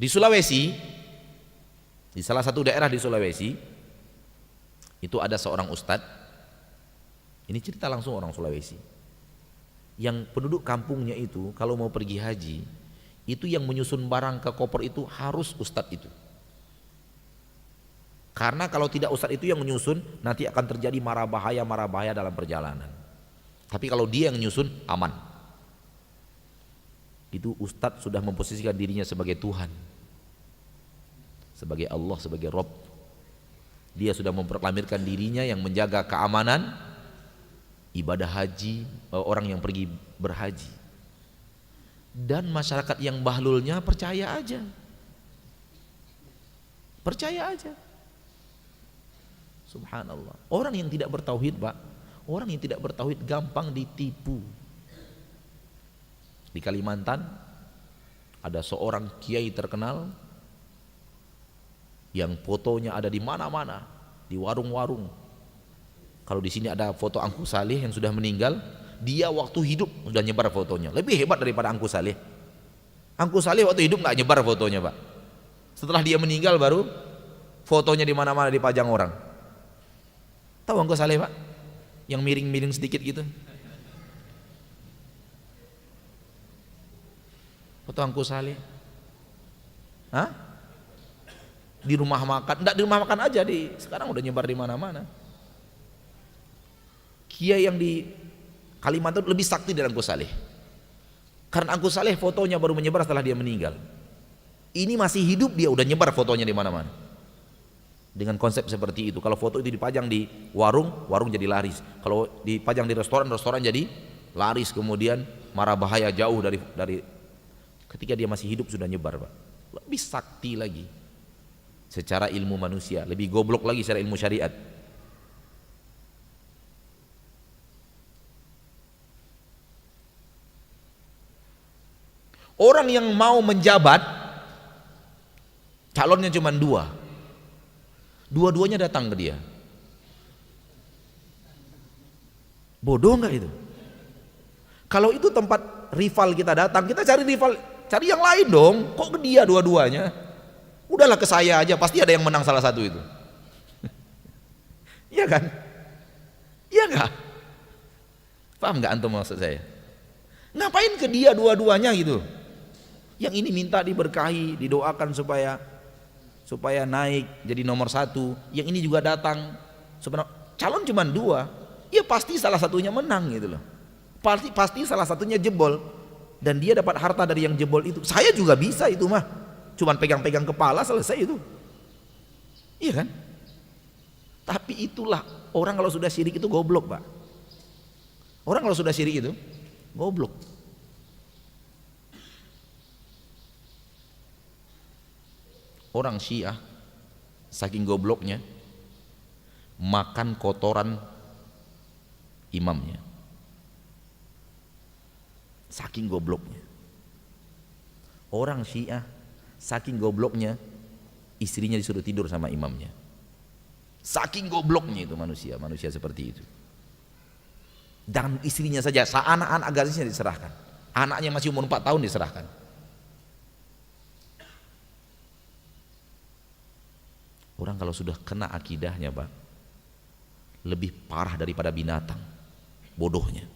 Di Sulawesi, di salah satu daerah di Sulawesi, itu ada seorang ustadz, ini cerita langsung orang Sulawesi, yang penduduk kampungnya itu kalau mau pergi haji, itu yang menyusun barang ke koper itu harus ustadz itu. Karena kalau tidak ustadz itu yang menyusun, nanti akan terjadi mara bahaya dalam perjalanan. Tapi kalau dia yang menyusun, aman. Itu ustadz sudah memposisikan dirinya sebagai Tuhan, sebagai Allah, sebagai Rabb. Dia sudah memproklamirkan dirinya yang menjaga keamanan ibadah haji orang yang pergi berhaji. Dan masyarakat yang bahlulnya percaya aja. Percaya aja. Subhanallah. Orang yang tidak bertauhid, Pak, orang yang tidak bertauhid gampang ditipu. Di Kalimantan ada seorang kiai terkenal yang fotonya ada di mana-mana, di warung-warung. Kalau di sini ada foto Angku Saleh yang sudah meninggal, dia waktu hidup sudah nyebar fotonya. Lebih hebat daripada Angku Saleh. Angku Saleh waktu hidup nggak nyebar fotonya, Pak. Setelah dia meninggal baru fotonya di mana-mana dipajang orang. Tahu Angku Saleh, Pak? Yang miring-miring sedikit gitu. Foto Angku Saleh. Hah? Di rumah makan, enggak di rumah makan aja, sekarang udah nyebar di mana-mana. Kiai yang di Kalimantan lebih sakti dari Angku Saleh. Karena Angku Saleh fotonya baru menyebar setelah dia meninggal. Ini masih hidup dia udah nyebar fotonya di mana-mana. Dengan konsep seperti itu, kalau foto itu dipajang di warung, warung jadi laris. Kalau dipajang di restoran, restoran jadi laris. Kemudian mara bahaya jauh dari ketika dia masih hidup sudah nyebar, Pak. Lebih sakti lagi secara ilmu manusia, lebih goblok lagi secara ilmu syariat. Orang yang mau menjabat, calonnya cuma dua, dua-duanya datang ke dia. Bodoh nggak itu? Kalau itu tempat rival kita datang, kita cari rival, cari yang lain dong. Kok ke dia dua-duanya? Udahlah ke saya aja, pasti ada yang menang salah satu itu. Iya kan? Iya nggak? Paham nggak antum maksud saya? Ngapain ke dia dua-duanya gitu? Yang ini minta diberkahi, didoakan supaya naik jadi nomor satu. Yang ini juga datang. Sebenarnya calon cuma dua, ya pasti salah satunya menang gitu loh. Pasti salah satunya jebol dan dia dapat harta dari yang jebol itu. Saya juga bisa itu mah, cuman pegang-pegang kepala selesai itu. Iya kan? Tapi itulah orang kalau sudah syirik itu goblok, Pak. Orang kalau sudah syirik itu goblok. Orang Syiah saking gobloknya makan kotoran imamnya. Saking gobloknya. Orang Syiah saking gobloknya istrinya disuruh tidur sama imamnya. Saking gobloknya itu manusia seperti itu. Dan istrinya saja, anak-anak gadisnya diserahkan. Anaknya masih umur 4 tahun diserahkan. Orang kalau sudah kena akidahnya, Pak, lebih parah daripada binatang bodohnya.